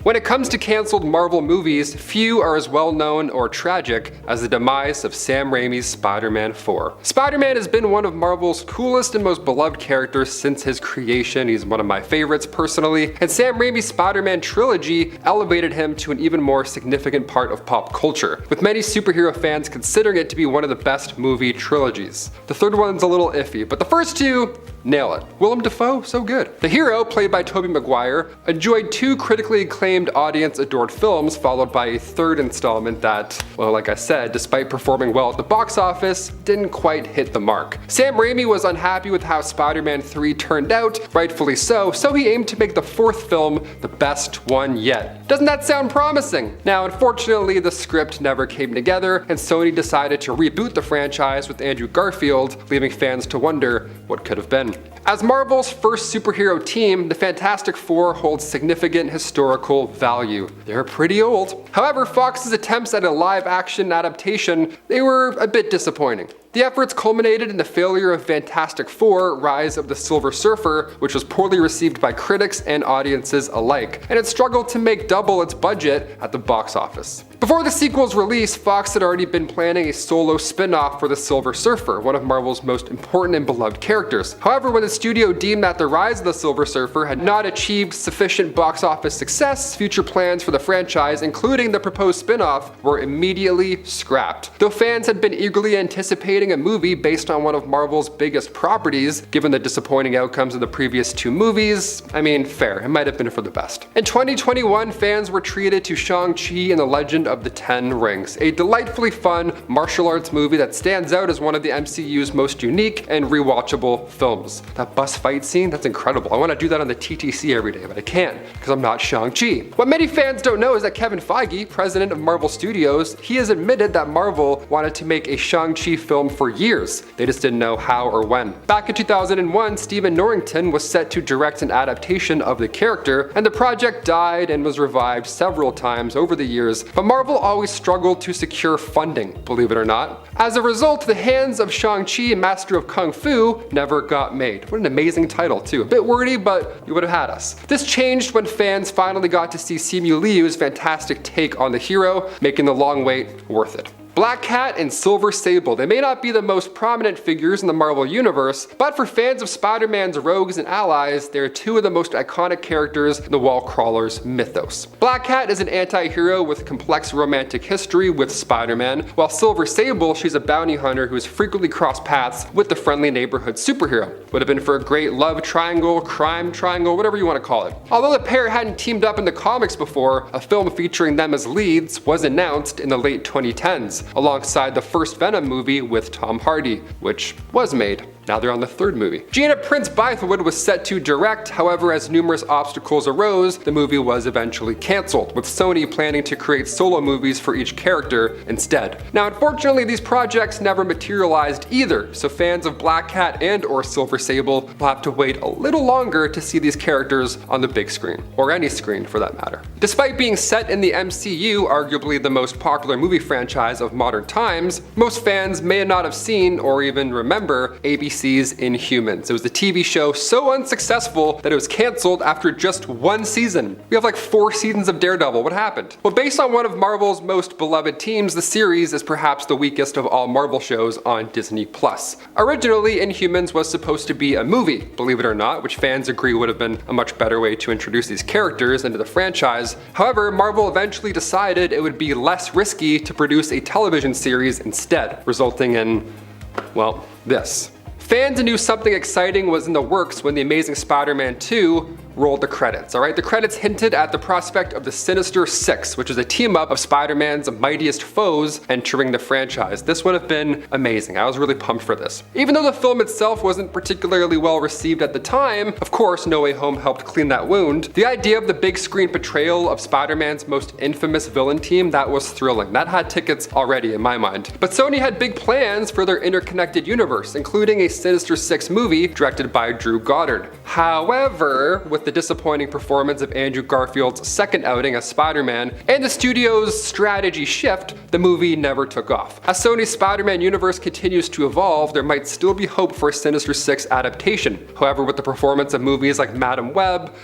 When it comes to cancelled Marvel movies, few are as well known or tragic as the demise of Sam Raimi's Spider-Man 4. Spider-Man has been one of Marvel's coolest and most beloved characters since his creation. He's one of my favorites personally, and Sam Raimi's Spider-Man trilogy elevated him to an even more significant part of pop culture, with many superhero fans considering it to be one of the best movie trilogies. The third one's a little iffy, but the first two nail it. Willem Dafoe, so good. The hero, played by Tobey Maguire, enjoyed two critically acclaimed, audience-adored films, followed by a third installment that, well, like I said, despite performing well at the box office, didn't quite hit the mark. Sam Raimi was unhappy with how Spider-Man 3 turned out, rightfully so he aimed to make the fourth film the best one yet. Doesn't that sound promising? Now, unfortunately, the script never came together, and Sony decided to reboot the franchise with Andrew Garfield, leaving fans to wonder what could have been. As Marvel's first superhero team, the Fantastic Four holds significant historical value. They're pretty old. However, Fox's attempts at a live-action adaptation, they were a bit disappointing. The efforts culminated in the failure of Fantastic Four: Rise of the Silver Surfer, which was poorly received by critics and audiences alike, and it struggled to make double its budget at the box office. Before the sequel's release, Fox had already been planning a solo spin-off for the Silver Surfer, one of Marvel's most important and beloved characters. However, when the studio deemed that the Rise of the Silver Surfer had not achieved sufficient box office success, future plans for the franchise, including the proposed spin-off, were immediately scrapped. Though fans had been eagerly anticipating a movie based on one of Marvel's biggest properties, given the disappointing outcomes of the previous two movies, I mean, fair, it might have been for the best. In 2021, fans were treated to Shang-Chi and the Legend of the Ten Rings, a delightfully fun martial arts movie that stands out as one of the MCU's most unique and rewatchable films. That bus fight scene, that's incredible. I want to do that on the TTC every day, but I can't because I'm not Shang-Chi. What many fans don't know is that Kevin Feige, president of Marvel Studios, he has admitted that Marvel wanted to make a Shang-Chi film for years. They just didn't know how or when. Back in 2001, Stephen Norrington was set to direct an adaptation of the character, and the project died and was revived several times over the years, but Marvel always struggled to secure funding, believe it or not. As a result, The Hands of Shang-Chi, Master of Kung Fu never got made. What an amazing title too. A bit wordy, but you would have had us. This changed when fans finally got to see Simu Liu's fantastic take on the hero, making the long wait worth it. Black Cat and Silver Sable. They may not be the most prominent figures in the Marvel Universe, but for fans of Spider-Man's rogues and allies, they're two of the most iconic characters in the Wall Crawlers mythos. Black Cat is an anti-hero with complex romantic history with Spider-Man, while Silver Sable, she's a bounty hunter who has frequently crossed paths with the friendly neighborhood superhero. Would have been for a great love triangle, crime triangle, whatever you want to call it. Although the pair hadn't teamed up in the comics before, a film featuring them as leads was announced in the late 2010s. Alongside the first Venom movie with Tom Hardy, which was made. Now they're on the third movie. Gina Prince Bythewood was set to direct, however, as numerous obstacles arose, the movie was eventually cancelled, with Sony planning to create solo movies for each character instead. Now, unfortunately, these projects never materialized either, so fans of Black Cat and/or Silver Sable will have to wait a little longer to see these characters on the big screen, or any screen for that matter. Despite being set in the MCU, arguably the most popular movie franchise of modern times, most fans may not have seen or even remember ABC's Inhumans. It was a TV show so unsuccessful that it was cancelled after just one season. We have like 4 seasons of Daredevil. What happened? Well, based on one of Marvel's most beloved teams, the series is perhaps the weakest of all Marvel shows on Disney+. Originally, Inhumans was supposed to be a movie, believe it or not, which fans agree would have been a much better way to introduce these characters into the franchise. However, Marvel eventually decided it would be less risky to produce a television series instead, resulting in, well, this. Fans knew something exciting was in the works when The Amazing Spider-Man 2 rolled the credits, alright? The credits hinted at the prospect of the Sinister Six, which is a team-up of Spider-Man's mightiest foes entering the franchise. This would have been amazing. I was really pumped for this. Even though the film itself wasn't particularly well received at the time, of course, No Way Home helped clean that wound, the idea of the big screen portrayal of Spider-Man's most infamous villain team, that was thrilling. That had tickets already in my mind. But Sony had big plans for their interconnected universe, including a Sinister Six movie directed by Drew Goddard. However, with the disappointing performance of Andrew Garfield's second outing as Spider-Man and the studio's strategy shift, the movie never took off. As Sony's Spider-Man universe continues to evolve, there might still be hope for a Sinister Six adaptation. However, with the performance of movies like Madam Web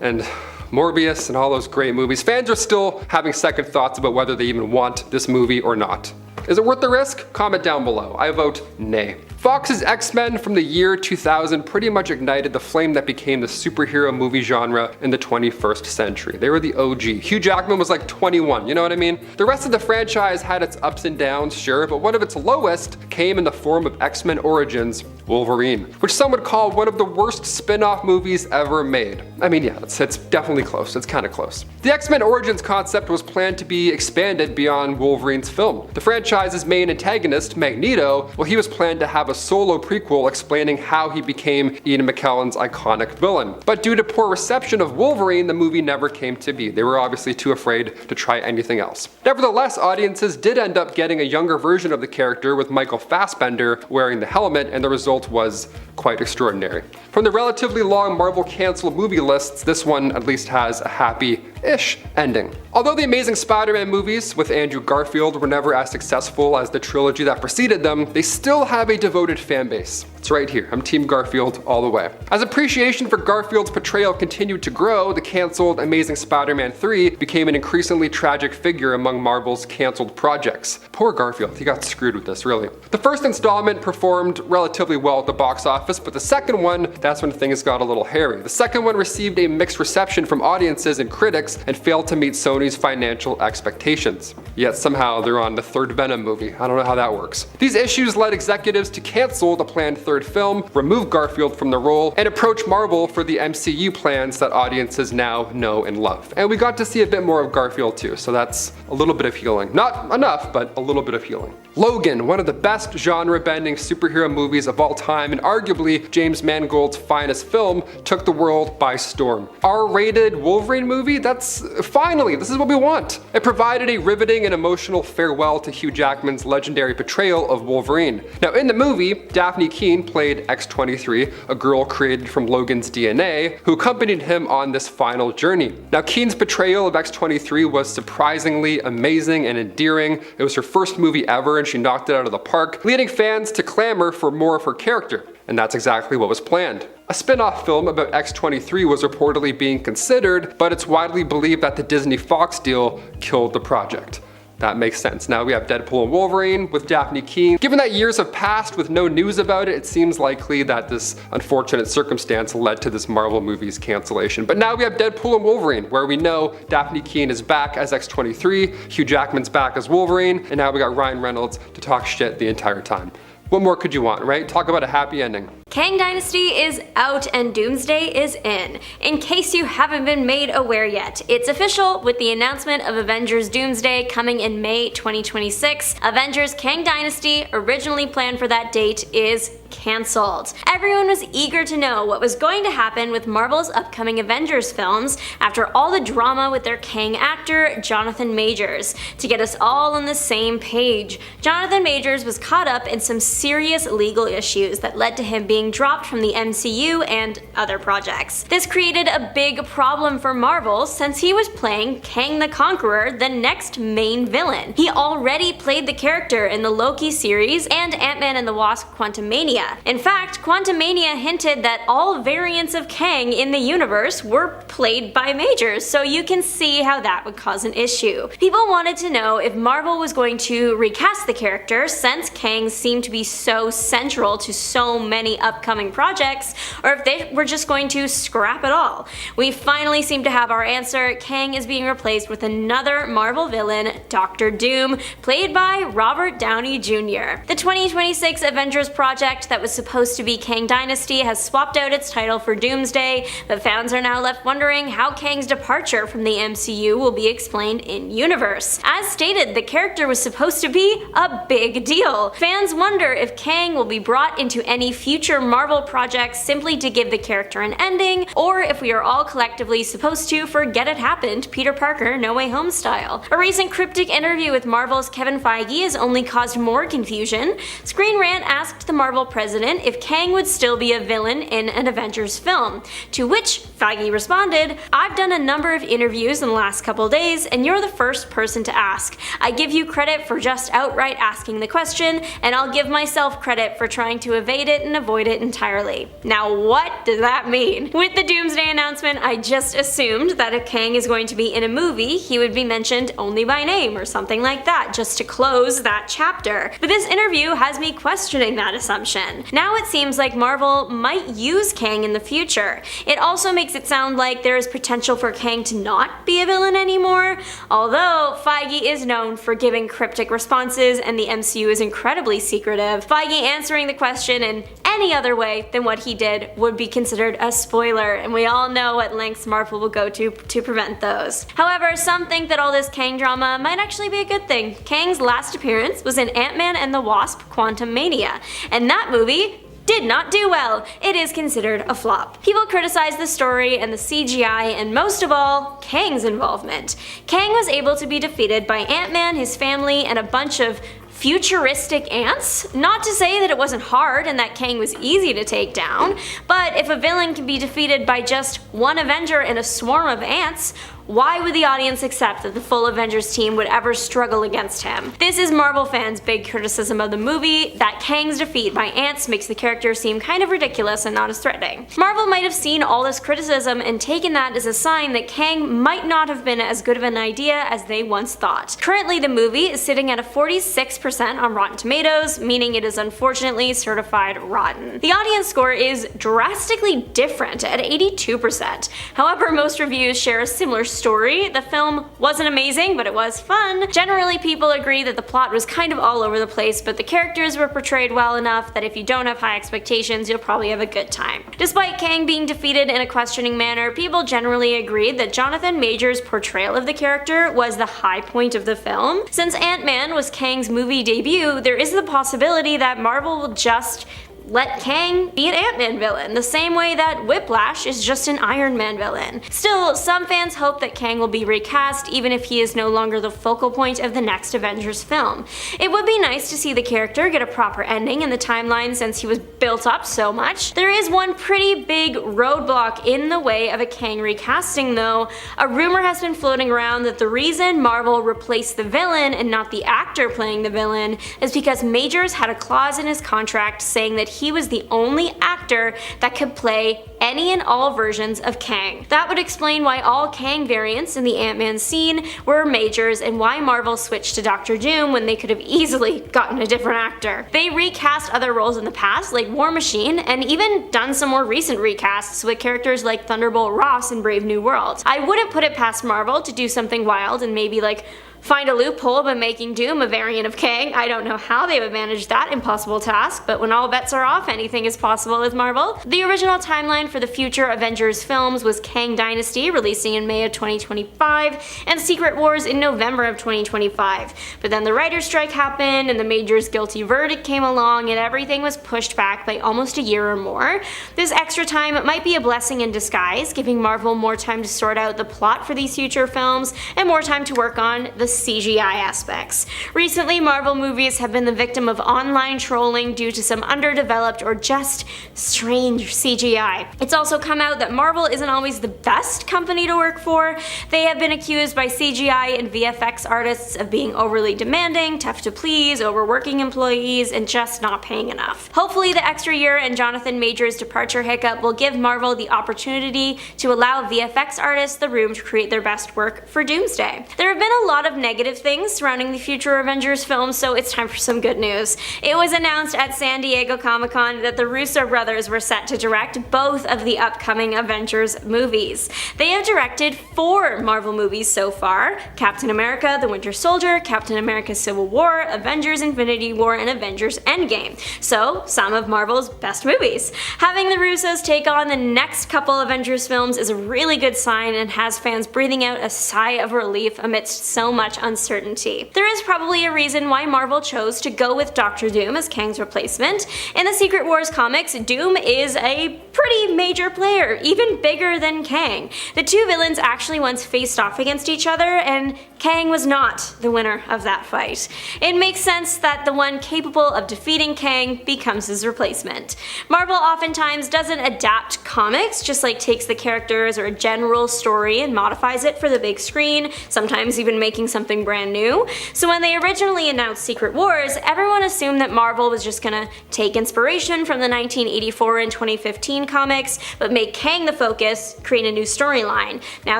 and Morbius and all those great movies, fans are still having second thoughts about whether they even want this movie or not. Is it worth the risk? Comment down below. I vote nay. Fox's X-Men from the year 2000 pretty much ignited the flame that became the superhero movie genre in the 21st century. They were the OG. Hugh Jackman was like 21, you know what I mean? The rest of the franchise had its ups and downs, sure, but one of its lowest came in the form of X-Men Origins Wolverine, which some would call one of the worst spin-off movies ever made. I mean, yeah, it's definitely close. It's kind of close. The X-Men Origins concept was planned to be expanded beyond Wolverine's film. The franchise's main antagonist, Magneto, well, he was planned to have a solo prequel explaining how he became Ian McKellen's iconic villain. But due to poor reception of Wolverine, the movie never came to be. They were obviously too afraid to try anything else. Nevertheless, audiences did end up getting a younger version of the character with Michael Fassbender wearing the helmet, and the result was quite extraordinary. From the relatively long Marvel canceled movie lists, this one at least has a happy-ish ending. Although the Amazing Spider-Man movies with Andrew Garfield were never as successful as the trilogy that preceded them, they still have a devoted fan base. It's right here. I'm Team Garfield all the way. As appreciation for Garfield's portrayal continued to grow, the canceled Amazing Spider-Man 3 became an increasingly tragic figure among Marvel's canceled projects. Poor Garfield, he got screwed with this, really. The first installment performed relatively well at the box office, but the second one, that's when things got a little hairy. The second one received a mixed reception from audiences and critics and failed to meet Sony's financial expectations. Yet somehow they're on the third Venom movie. I don't know how that works. These issues led executives to cancel the planned third film, remove Garfield from the role, and approach Marvel for the MCU plans that audiences now know and love. And we got to see a bit more of Garfield too, so that's a little bit of healing. Not enough, but a little bit of healing. Logan, one of the best genre-bending superhero movies of all time and arguably James Mangold's finest film, took the world by storm. R-rated Wolverine movie? Finally, this is what we want. It provided a riveting and emotional farewell to Hugh Jackman's legendary portrayal of Wolverine. Now in the movie, Daphne Keane played X-23, a girl created from Logan's DNA, who accompanied him on this final journey. Now Keane's portrayal of X-23 was surprisingly amazing and endearing. It was her first movie ever and she knocked it out of the park, leading fans to clamor for more of her character. And that's exactly what was planned. A spin-off film about X-23 was reportedly being considered, but it's widely believed that the Disney-Fox deal killed the project. That makes sense. Now we have Deadpool and Wolverine with Daphne Keane. Given that years have passed with no news about it, it seems likely that this unfortunate circumstance led to this Marvel movie's cancellation. But now we have Deadpool and Wolverine, where we know Daphne Keane is back as X-23, Hugh Jackman's back as Wolverine, and now we got Ryan Reynolds to talk shit the entire time. What more could you want, right? Talk about a happy ending. Kang Dynasty is out and Doomsday is in. In case you haven't been made aware yet, it's official with the announcement of Avengers Doomsday coming in May 2026. Avengers Kang Dynasty, originally planned for that date, is cancelled. Everyone was eager to know what was going to happen with Marvel's upcoming Avengers films after all the drama with their Kang actor, Jonathan Majors. To get us all on the same page, Jonathan Majors was caught up in some serious legal issues that led to him being dropped from the MCU and other projects. This created a big problem for Marvel since he was playing Kang the Conqueror, the next main villain. He already played the character in the Loki series and Antman and the Wasp Quantumania. In fact, Quantumania hinted that all variants of Kang in the universe were played by Majors, so you can see how that would cause an issue. People wanted to know if Marvel was going to recast the character since Kang seemed to be so central to so many upcoming projects, or if they were just going to scrap it all. We finally seem to have our answer. Kang is being replaced with another Marvel villain, Doctor Doom, played by Robert Downey Jr. The 2026 Avengers project that was supposed to be Kang Dynasty has swapped out its title for Doomsday, but fans are now left wondering how Kang's departure from the MCU will be explained in-universe. As stated, the character was supposed to be a big deal. Fans wonder if Kang will be brought into any future Marvel projects simply to give the character an ending, or if we are all collectively supposed to forget it happened, Peter Parker No Way Home style. A recent cryptic interview with Marvel's Kevin Feige has only caused more confusion. Screen Rant asked the Marvel president if Kang would still be a villain in an Avengers film, to which Feige responded, "I've done a number of interviews in the last couple days, and you're the first person to ask. I give you credit for just outright asking the question, and I'll give myself credit for trying to evade it and avoid avoid it entirely. Now what does that mean? With the Doomsday announcement, I just assumed that if Kang is going to be in a movie, he would be mentioned only by name or something like that, just to close that chapter. But this interview has me questioning that assumption. Now it seems like Marvel might use Kang in the future. It also makes it sound like there is potential for Kang to not be a villain anymore, although Feige is known for giving cryptic responses and the MCU is incredibly secretive. Feige answering the question in any other way than what he did would be considered a spoiler, and we all know what lengths Marvel will go to prevent those. However, some think that all this Kang drama might actually be a good thing. Kang's last appearance was in Ant-Man and the Wasp: Quantumania, and that movie did not do well. It is considered a flop. People criticize the story and the CGI, and most of all, Kang's involvement. Kang was able to be defeated by Ant-Man, his family, and a bunch of futuristic ants? Not to say that it wasn't hard and that Kang was easy to take down, but if a villain can be defeated by just one Avenger and a swarm of ants, why would the audience accept that the full Avengers team would ever struggle against him? This is Marvel fans' big criticism of the movie, that Kang's defeat by ants makes the character seem kind of ridiculous and not as threatening. Marvel might have seen all this criticism and taken that as a sign that Kang might not have been as good of an idea as they once thought. Currently, the movie is sitting at a 46% on Rotten Tomatoes, meaning it is unfortunately certified rotten. The audience score is drastically different at 82%. However, most reviews share a similar story. The film wasn't amazing, but it was fun. Generally, people agree that the plot was kind of all over the place, but the characters were portrayed well enough that if you don't have high expectations, you'll probably have a good time. Despite Kang being defeated in a questioning manner, people generally agreed that Jonathan Majors' portrayal of the character was the high point of the film. Since Ant-Man was Kang's movie debut, there is the possibility that Marvel will just let Kang be an Ant-Man villain, the same way that Whiplash is just an Iron Man villain. Still, some fans hope that Kang will be recast even if he is no longer the focal point of the next Avengers film. It would be nice to see the character get a proper ending in the timeline since he was built up so much. There is one pretty big roadblock in the way of a Kang recasting though. A rumor has been floating around that the reason Marvel replaced the villain and not the actor playing the villain is because Majors had a clause in his contract saying that he was the only actor that could play any and all versions of Kang. That would explain why all Kang variants in the Ant-Man scene were Majors and why Marvel switched to Dr. Doom when they could have easily gotten a different actor. They recast other roles in the past, like War Machine, and even done some more recent recasts with characters like Thunderbolt Ross in Brave New World. I wouldn't put it past Marvel to do something wild and maybe like find a loophole by making Doom a variant of Kang. I don't know how they would manage that impossible task, but when all bets are off, anything is possible with Marvel. The original timeline for the future Avengers films was Kang Dynasty, releasing in May of 2025, and Secret Wars in November of 2025. But then the writer's strike happened, and the Major's guilty verdict came along, and everything was pushed back by almost a year or more. This extra time might be a blessing in disguise, giving Marvel more time to sort out the plot for these future films, and more time to work on the CGI aspects. Recently, Marvel movies have been the victim of online trolling due to some underdeveloped or just strange CGI. It's also come out that Marvel isn't always the best company to work for. They have been accused by CGI and VFX artists of being overly demanding, tough to please, overworking employees, and just not paying enough. Hopefully, the extra year and Jonathan Majors' departure hiccup will give Marvel the opportunity to allow VFX artists the room to create their best work for Doomsday. There have been a lot of negative things surrounding the future Avengers films, so it's time for some good news. It was announced at San Diego Comic-Con that the Russo brothers were set to direct both of the upcoming Avengers movies. They have directed 4 Marvel movies so far: Captain America: The Winter Soldier, Captain America: Civil War, Avengers: Infinity War, and Avengers: Endgame. So, some of Marvel's best movies. Having the Russos take on the next couple Avengers films is a really good sign and has fans breathing out a sigh of relief amidst so much uncertainty. There is probably a reason why Marvel chose to go with Dr. Doom as Kang's replacement. In the Secret Wars comics, Doom is a pretty major player, even bigger than Kang. The two villains actually once faced off against each other, and Kang was not the winner of that fight. It makes sense that the one capable of defeating Kang becomes his replacement. Marvel oftentimes doesn't adapt comics, just like takes the characters or a general story and modifies it for the big screen, sometimes even making something brand new. So when they originally announced Secret Wars, everyone assumed that Marvel was just gonna take inspiration from the 1984 and 2015 comics, but make Kang the focus, create a new storyline. Now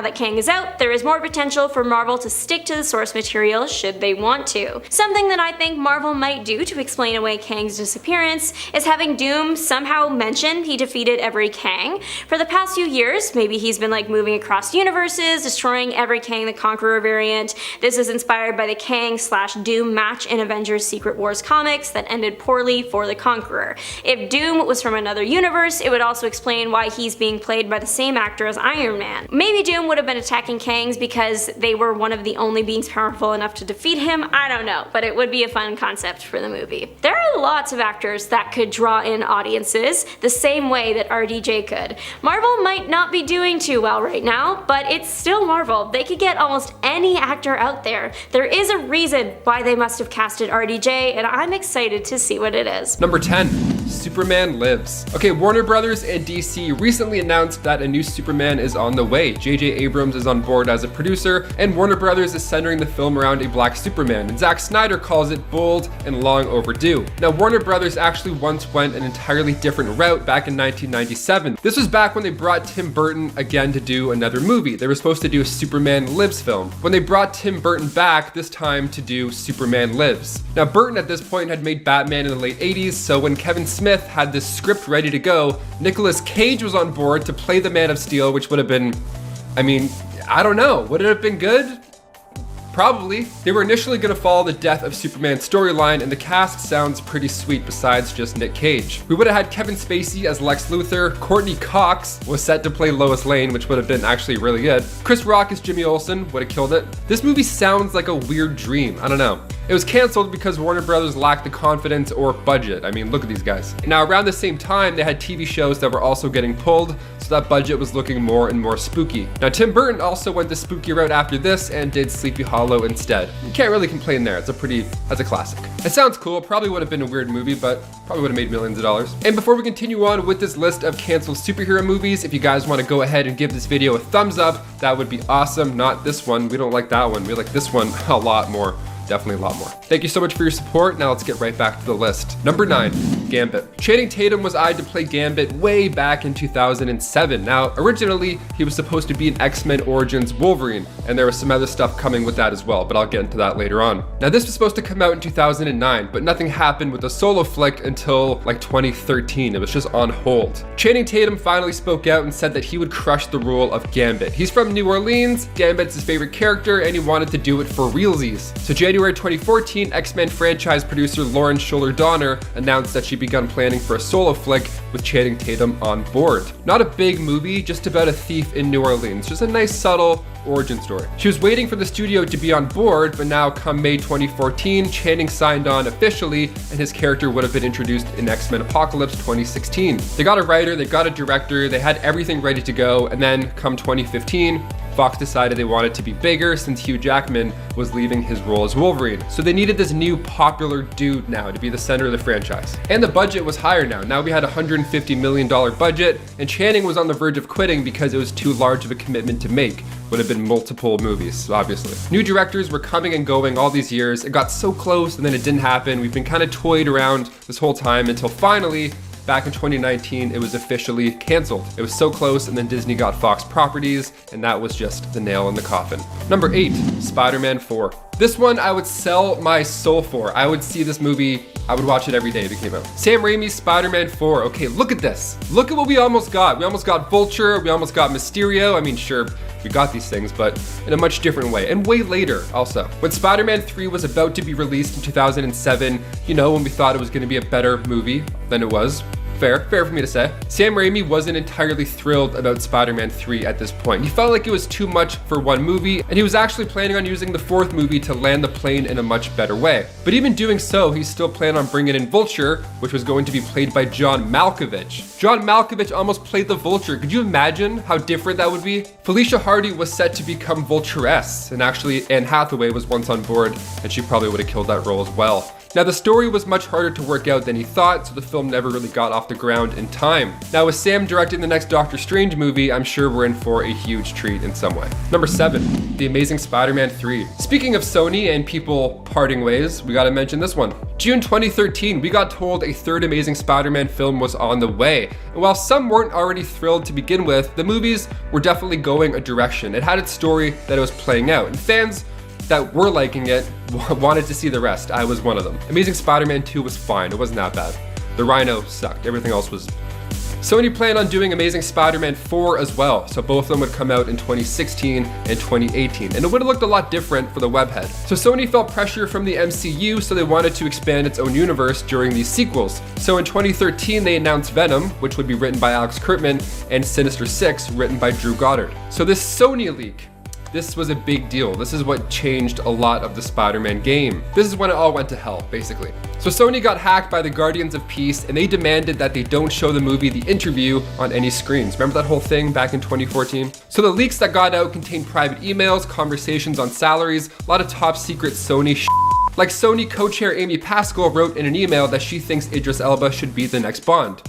that Kang is out, there is more potential for Marvel to stick to the source material should they want to. Something that I think Marvel might do to explain away Kang's disappearance is having Doom somehow mention he defeated every Kang. For the past few years, maybe he's been like moving across universes, destroying every Kang the Conqueror variant. This is inspired by the Kang/Doom match in Avengers Secret Wars comics that ended poorly for the Conqueror. If Doom was from another universe, it would also explain why he's being played by the same actor as Iron Man. Maybe Doom would have been attacking Kangs because they were one of the only beings powerful enough to defeat him. I don't know, but it would be a fun concept for the movie. There are lots of actors that could draw in audiences the same way that RDJ could. Marvel might not be doing too well right now, but it's still Marvel. They could get almost any actor out there. There is a reason why they must have casted RDJ, and I'm excited to see what it is. Number 10. Superman Lives. Okay, Warner Brothers and DC recently announced that a new Superman is on the way. J.J. Abrams is on board as a producer, and Warner Brothers is centering the film around a black Superman, and Zack Snyder calls it bold and long overdue. Now, Warner Brothers actually once went an entirely different route back in 1997. This was back when they brought Tim Burton again to do another movie. They were supposed to do a Superman Lives film. When they brought Tim Burton back, this time to do Superman Lives. Now, Burton at this point had made Batman in the late 80s, so when Kevin Smith had this script ready to go, Nicolas Cage was on board to play the Man of Steel, which would have been, I mean, I don't know, would it have been good? Probably. They were initially going to follow the death of Superman storyline, and the cast sounds pretty sweet besides just Nick Cage. We would have had Kevin Spacey as Lex Luthor, Courtney Cox was set to play Lois Lane, which would have been actually really good. Chris Rock as Jimmy Olsen would have killed it. This movie sounds like a weird dream, I don't know. It was canceled because Warner Brothers lacked the confidence or budget. I mean, look at these guys. Now, around the same time, they had TV shows that were also getting pulled, so that budget was looking more and more spooky. Now, Tim Burton also went the spooky route after this and did Sleepy Hollow instead. You can't really complain there. That's a classic. It sounds cool. Probably would have been a weird movie, but probably would have made millions of dollars. And before we continue on with this list of canceled superhero movies, if you guys want to go ahead and give this video a thumbs up, that would be awesome. Not this one. We don't like that one. We like this one a lot more. Definitely a lot more. Thank you so much for your support. Now let's get right back to the list. Number 9, Gambit. Channing Tatum was eyed to play Gambit way back in 2007. Now, originally, he was supposed to be an X-Men Origins Wolverine, and there was some other stuff coming with that as well, but I'll get into that later on. Now, this was supposed to come out in 2009, but nothing happened with the solo flick until like 2013. It was just on hold. Channing Tatum finally spoke out and said that he would crush the role of Gambit. He's from New Orleans, Gambit's his favorite character, and he wanted to do it for realsies. So January 2014, X-Men franchise producer Lauren Schuler Donner announced that she'd begun planning for a solo flick with Channing Tatum on board. Not a big movie, just about a thief in New Orleans. Just a nice, subtle origin story. She was waiting for the studio to be on board, but now come May 2014, Channing signed on officially, and his character would have been introduced in X-Men Apocalypse 2016. They got a writer, they got a director, they had everything ready to go, and then come 2015, Fox decided they wanted to be bigger since Hugh Jackman was leaving his role as Wolverine. So they needed this new popular dude now to be the center of the franchise. And the budget was higher now. Now we had a $150 million budget, and Channing was on the verge of quitting because it was too large of a commitment to make. Would have been multiple movies, obviously. New directors were coming and going all these years. It got so close and then it didn't happen. We've been kind of toyed around this whole time until finally, back in 2019, it was officially canceled. It was so close, and then Disney got Fox properties, and that was just the nail in the coffin. Number 8, Spider-Man 4. This one I would sell my soul for. I would see this movie, I would watch it every day if it came out. Sam Raimi's Spider-Man 4. Okay, look at this. Look at what we almost got. We almost got Vulture, we almost got Mysterio. I mean, sure, we got these things, but in a much different way, and way later also. When Spider-Man 3 was about to be released in 2007, you know, when we thought it was gonna be a better movie than it was, Fair for me to say. Sam Raimi wasn't entirely thrilled about Spider-Man 3 at this point. He felt like it was too much for one movie, and he was actually planning on using the fourth movie to land the plane in a much better way. But even doing so, he still planned on bringing in Vulture, which was going to be played by John Malkovich. John Malkovich almost played the Vulture. Could you imagine how different that would be? Felicia Hardy was set to become Vulture-esque, and actually Anne Hathaway was once on board, and she probably would have killed that role as well. Now, the story was much harder to work out than he thought, so the film never really got off the ground in time. Now, with Sam directing the next Doctor Strange movie, I'm sure we're in for a huge treat in some way. Number 7, The Amazing Spider-Man 3. Speaking of Sony and people parting ways, we gotta mention this one. June 2013, we got told a third Amazing Spider-Man film was on the way. And while some weren't already thrilled to begin with, the movies were definitely going a direction. It had its story that it was playing out, and fans that were liking it wanted to see the rest. I was one of them. Amazing Spider-Man 2 was fine, it wasn't that bad. The Rhino sucked, everything else was... Sony planned on doing Amazing Spider-Man 4 as well, so both of them would come out in 2016 and 2018, and it would have looked a lot different for the webhead. So Sony felt pressure from the MCU, so they wanted to expand its own universe during these sequels. So in 2013, they announced Venom, which would be written by Alex Kurtzman, and Sinister Six, written by Drew Goddard. So this Sony leak, this was a big deal. This is what changed a lot of the Spider-Man game. This is when it all went to hell, basically. So Sony got hacked by the Guardians of Peace, and they demanded that they don't show the movie The Interview on any screens. Remember that whole thing back in 2014? So the leaks that got out contained private emails, conversations on salaries, a lot of top secret Sony shit. Like Sony co-chair Amy Pascal wrote in an email that she thinks Idris Elba should be the next Bond.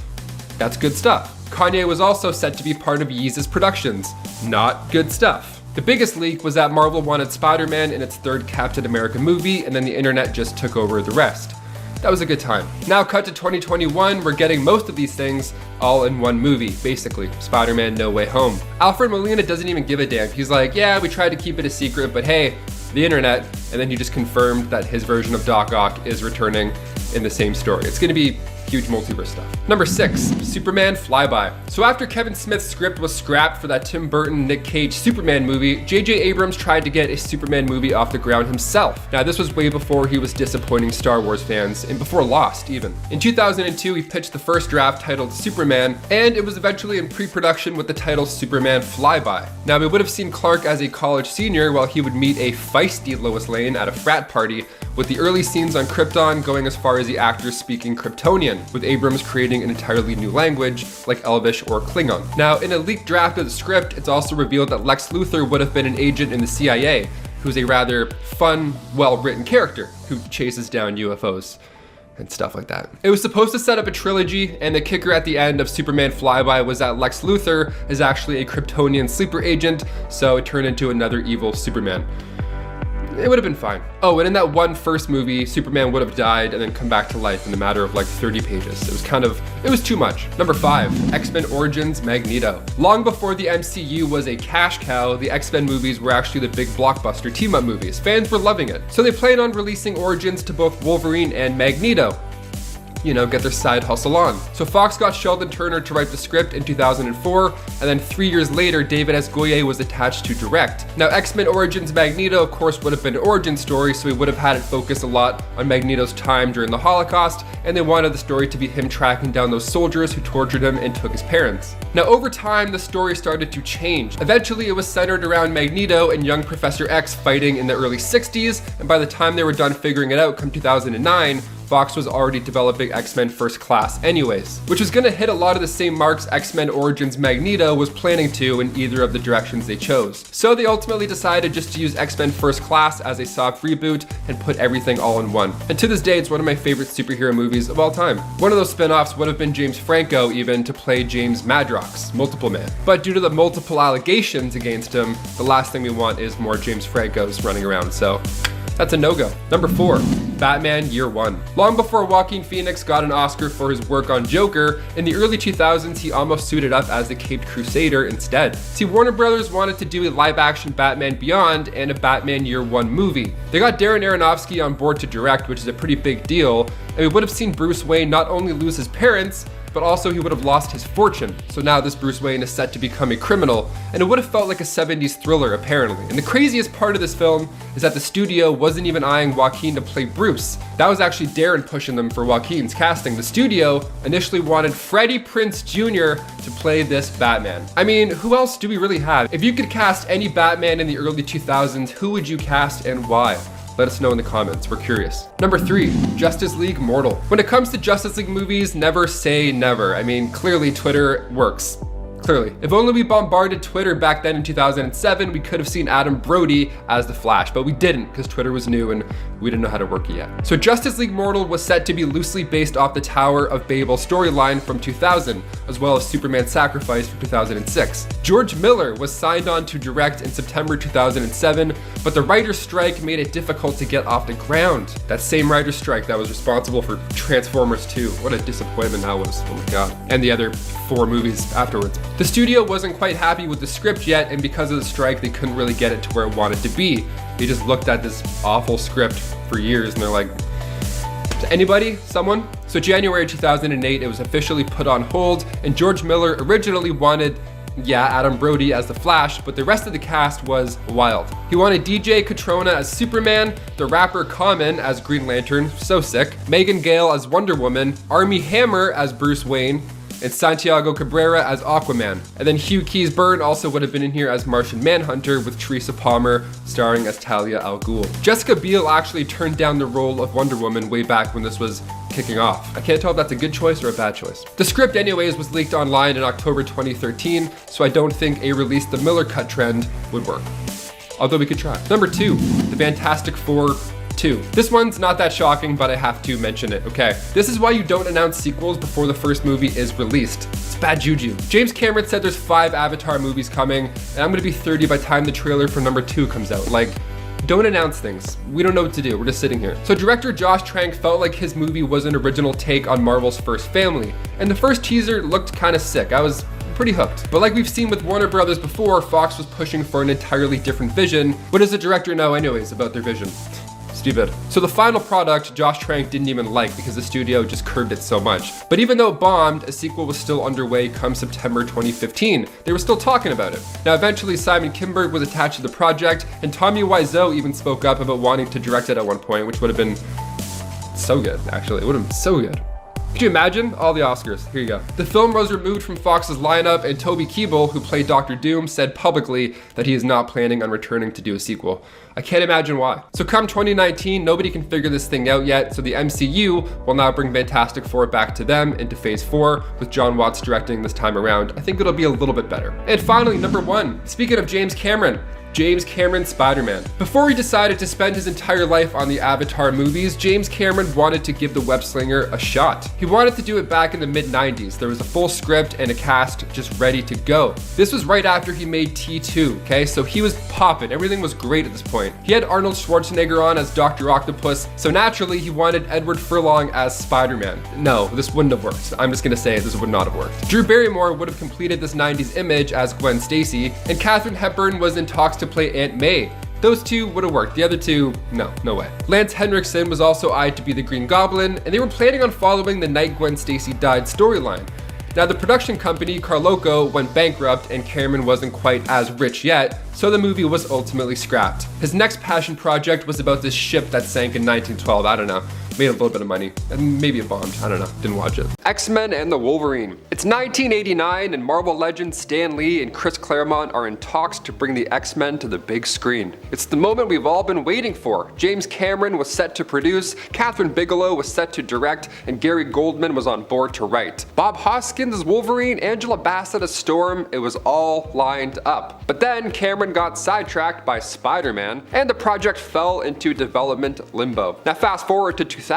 That's good stuff. Kanye was also set to be part of Yeezus Productions. Not good stuff. The biggest leak was that Marvel wanted Spider-Man in its third Captain America movie, and then the internet just took over the rest. That was a good time. Now cut to 2021, we're getting most of these things all in one movie, basically. Spider-Man No Way Home. Alfred Molina doesn't even give a damn. He's like, yeah, we tried to keep it a secret, but hey, the internet. And then he just confirmed that his version of Doc Ock is returning in the same story. It's gonna be huge multiverse stuff. Number 6, Superman Flyby. So after Kevin Smith's script was scrapped for that Tim Burton, Nick Cage Superman movie, J.J. Abrams tried to get a Superman movie off the ground himself. Now this was way before he was disappointing Star Wars fans, and before Lost even. In 2002, he pitched the first draft titled Superman, and it was eventually in pre-production with the title Superman Flyby. Now we would have seen Clark as a college senior while he would meet a feisty Lois Lane at a frat party, with the early scenes on Krypton going as far as the actors speaking Kryptonian, with Abrams creating an entirely new language like Elvish or Klingon. Now, in a leaked draft of the script, it's also revealed that Lex Luthor would have been an agent in the CIA, who's a rather fun, well-written character who chases down UFOs and stuff like that. It was supposed to set up a trilogy, and the kicker at the end of Superman Flyby was that Lex Luthor is actually a Kryptonian sleeper agent, so it turned into another evil Superman. It would have been fine. Oh, and in that one first movie, Superman would have died and then come back to life in a matter of like 30 pages. It was too much. Number 5, X-Men Origins Magneto. Long before the MCU was a cash cow, the X-Men movies were actually the big blockbuster team-up movies. Fans were loving it. So they planned on releasing Origins to both Wolverine and Magneto. You know, get their side hustle on. So Fox got Sheldon Turner to write the script in 2004, and then 3 years later, David S. Goyer was attached to direct. Now, X-Men Origins Magneto, of course, would have been an origin story, so we would have had it focus a lot on Magneto's time during the Holocaust, and they wanted the story to be him tracking down those soldiers who tortured him and took his parents. Now, over time, the story started to change. Eventually, it was centered around Magneto and young Professor X fighting in the early 60s, and by the time they were done figuring it out come 2009, Fox was already developing X-Men First Class anyways, which was gonna hit a lot of the same marks X-Men Origins Magneto was planning to in either of the directions they chose. So they ultimately decided just to use X-Men First Class as a soft reboot and put everything all in one. And to this day, it's one of my favorite superhero movies of all time. One of those spin-offs would have been James Franco even to play James Madrox, Multiple Man. But due to the multiple allegations against him, the last thing we want is more James Francos running around, so that's a no-go. Number 4, Batman Year One. Long before Joaquin Phoenix got an Oscar for his work on Joker, in the early 2000s he almost suited up as the Caped Crusader instead. See, Warner Brothers wanted to do a live-action Batman Beyond and a Batman Year One movie. They got Darren Aronofsky on board to direct, which is a pretty big deal, and we would have seen Bruce Wayne not only lose his parents, but also he would have lost his fortune. So now this Bruce Wayne is set to become a criminal, and it would have felt like a 70s thriller apparently. And the craziest part of this film is that the studio wasn't even eyeing Joaquin to play Bruce. That was actually Darren pushing them for Joaquin's casting. The studio initially wanted Freddie Prinze Jr. to play this Batman. I mean, who else do we really have? If you could cast any Batman in the early 2000s, who would you cast and why? Let us know in the comments, we're curious. Number 3, Justice League Mortal. When it comes to Justice League movies, never say never. I mean, clearly Twitter works. Clearly. If only we bombarded Twitter back then in 2007, we could have seen Adam Brody as the Flash, but we didn't because Twitter was new and we didn't know how to work it yet. So Justice League Mortal was set to be loosely based off the Tower of Babel storyline from 2000, as well as Superman Sacrifice from 2006. George Miller was signed on to direct in September 2007, but the writer's strike made it difficult to get off the ground. That same writer's strike that was responsible for Transformers 2. What a disappointment that was, oh my god. And the other 4 movies afterwards. The studio wasn't quite happy with the script yet, and because of the strike, they couldn't really get it to where it wanted to be. They just looked at this awful script for years and they're like, anybody? Someone? So January 2008, it was officially put on hold, and George Miller originally wanted Adam Brody as the Flash, but the rest of the cast was wild. He wanted DJ Cotrona as Superman, the rapper Common as Green Lantern, so sick, Megan Gale as Wonder Woman, Armie Hammer as Bruce Wayne, and Santiago Cabrera as Aquaman. And then Hugh Keays-Byrne also would have been in here as Martian Manhunter, with Teresa Palmer starring as Talia al Ghul. Jessica Biel actually turned down the role of Wonder Woman way back when this was kicking off. I can't tell if that's a good choice or a bad choice. The script anyways was leaked online in October 2013, so I don't think a release the Miller cut trend would work. Although we could try. Number 2, the Fantastic Four 2. This one's not that shocking, but I have to mention it, okay? This is why you don't announce sequels before the first movie is released. It's bad juju. James Cameron said there's 5 Avatar movies coming, and I'm gonna be 30 by the time the trailer for number 2 comes out. Like, don't announce things. We don't know what to do, we're just sitting here. So director Josh Trank felt like his movie was an original take on Marvel's first family, and the first teaser looked kinda sick. I was pretty hooked. But like we've seen with Warner Brothers before, Fox was pushing for an entirely different vision. What does the director know anyways about their vision? Stupid. So the final product, Josh Trank didn't even like because the studio just curbed it so much. But even though it bombed, a sequel was still underway come September 2015. They were still talking about it. Now eventually Simon Kinberg was attached to the project, and Tommy Wiseau even spoke up about wanting to direct it at one point, which would have been so good, actually. It would have been so good. Could you imagine? All the Oscars. Here you go. The film was removed from Fox's lineup, and Toby Kebbell, who played Dr. Doom, said publicly that he is not planning on returning to do a sequel. I can't imagine why. So come 2019, nobody can figure this thing out yet, so the MCU will now bring Fantastic Four back to them into Phase 4, with John Watts directing this time around. I think it'll be a little bit better. And finally, number 1, speaking of James Cameron Spider-Man. Before he decided to spend his entire life on the Avatar movies, James Cameron wanted to give the web slinger a shot. He wanted to do it back in the mid-90s. There was a full script and a cast just ready to go. This was right after he made T2, okay? So he was popping. Everything was great at this point. He had Arnold Schwarzenegger on as Dr. Octopus, so naturally he wanted Edward Furlong as Spider-Man. No, this wouldn't have worked. I'm just gonna say this would not have worked. Drew Barrymore would have completed this 90s image as Gwen Stacy, and Katharine Hepburn was in talks to play Aunt May. Those two would have worked. The other two, no way. Lance Henriksen was also eyed to be the Green Goblin, and they were planning on following the night Gwen Stacy died storyline. Now the production company, Carloco, went bankrupt and Cameron wasn't quite as rich yet, so the movie was ultimately scrapped. His next passion project was about this ship that sank in 1912, I don't know. Made a little bit of money, and maybe it bombed, I don't know, didn't watch it. X-Men and the Wolverine. It's 1989 and Marvel legends Stan Lee and Chris Claremont are in talks to bring the X-Men to the big screen. It's the moment we've all been waiting for. James Cameron was set to produce, Catherine Bigelow was set to direct, and Gary Goldman was on board to write. Bob Hoskins as Wolverine, Angela Bassett as Storm, it was all lined up. But then Cameron got sidetracked by Spider-Man, and the project fell into development limbo. Now fast forward to 2000,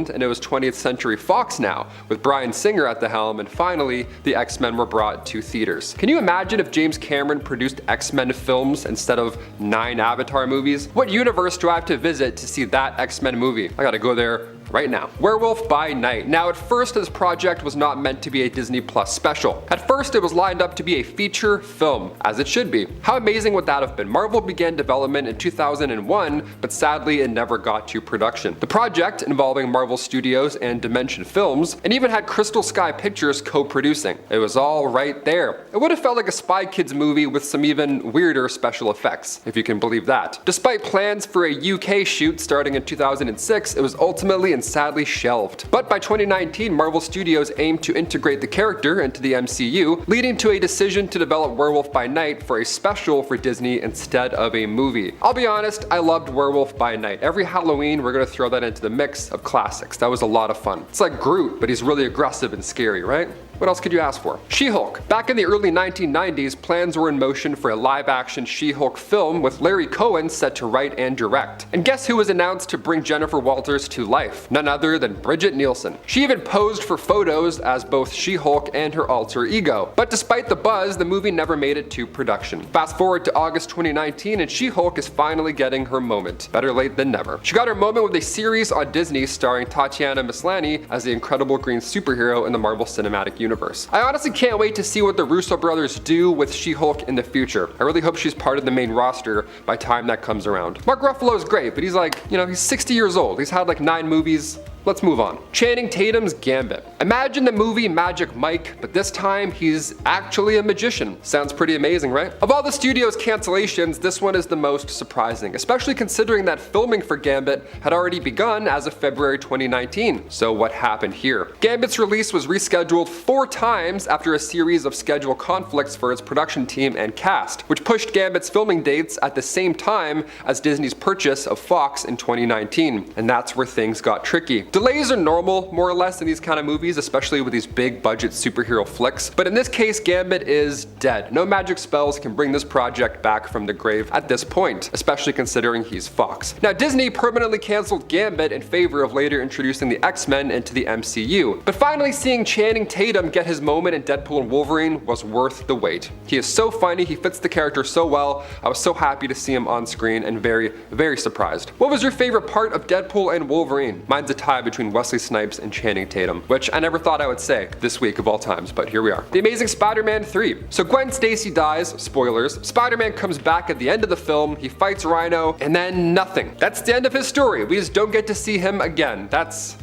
and it was 20th Century Fox now, with Bryan Singer at the helm, and finally, the X-Men were brought to theaters. Can you imagine if James Cameron produced X-Men films instead of 9 Avatar movies? What universe do I have to visit to see that X-Men movie? I gotta go there right now. Werewolf by Night. Now at first this project was not meant to be a Disney Plus special. At first it was lined up to be a feature film, as it should be. How amazing would that have been? Marvel began development in 2001, but sadly it never got to production. The project, involving Marvel Studios and Dimension Films, and even had Crystal Sky Pictures co-producing. It was all right there. It would have felt like a Spy Kids movie with some even weirder special effects, if you can believe that. Despite plans for a UK shoot starting in 2006, it was ultimately and sadly shelved. But by 2019, Marvel Studios aimed to integrate the character into the MCU, leading to a decision to develop Werewolf by Night for a special for Disney instead of a movie. I'll be honest, I loved Werewolf by Night. Every Halloween, we're gonna throw that into the mix of classics. That was a lot of fun. It's like Groot, but he's really aggressive and scary, right? What else could you ask for? She-Hulk. Back in the early 1990s, plans were in motion for a live-action She-Hulk film with Larry Cohen set to write and direct. And guess who was announced to bring Jennifer Walters to life? None other than Bridget Nielsen. She even posed for photos as both She-Hulk and her alter ego. But despite the buzz, the movie never made it to production. Fast forward to August 2019 and She-Hulk is finally getting her moment. Better late than never. She got her moment with a series on Disney starring Tatiana Maslany as the incredible green superhero in the Marvel Cinematic Universe. I honestly can't wait to see what the Russo brothers do with She-Hulk in the future. I really hope she's part of the main roster by time that comes around. Mark Ruffalo is great, but he's like, he's 60 years old. He's had like 9 movies. Let's move on. Channing Tatum's Gambit. Imagine the movie Magic Mike, but this time he's actually a magician. Sounds pretty amazing, right? Of all the studio's cancellations, this one is the most surprising, especially considering that filming for Gambit had already begun as of February 2019. So what happened here? Gambit's release was rescheduled 4 times after a series of schedule conflicts for its production team and cast, which pushed Gambit's filming dates at the same time as Disney's purchase of Fox in 2019. And that's where things got tricky. Delays are normal, more or less, in these kind of movies, especially with these big budget superhero flicks, but in this case, Gambit is dead. No magic spells can bring this project back from the grave at this point, especially considering he's Fox. Now, Disney permanently canceled Gambit in favor of later introducing the X-Men into the MCU, but finally seeing Channing Tatum get his moment in Deadpool and Wolverine was worth the wait. He is so funny, he fits the character so well, I was so happy to see him on screen and very, very surprised. What was your favorite part of Deadpool and Wolverine? Mine's a tie between Wesley Snipes and Channing Tatum, which I never thought I would say this week of all times, but here we are. The Amazing Spider-Man 3. So Gwen Stacy dies, spoilers. Spider-Man comes back at the end of the film, he fights Rhino, and then nothing. That's the end of his story. We just don't get to see him again. That's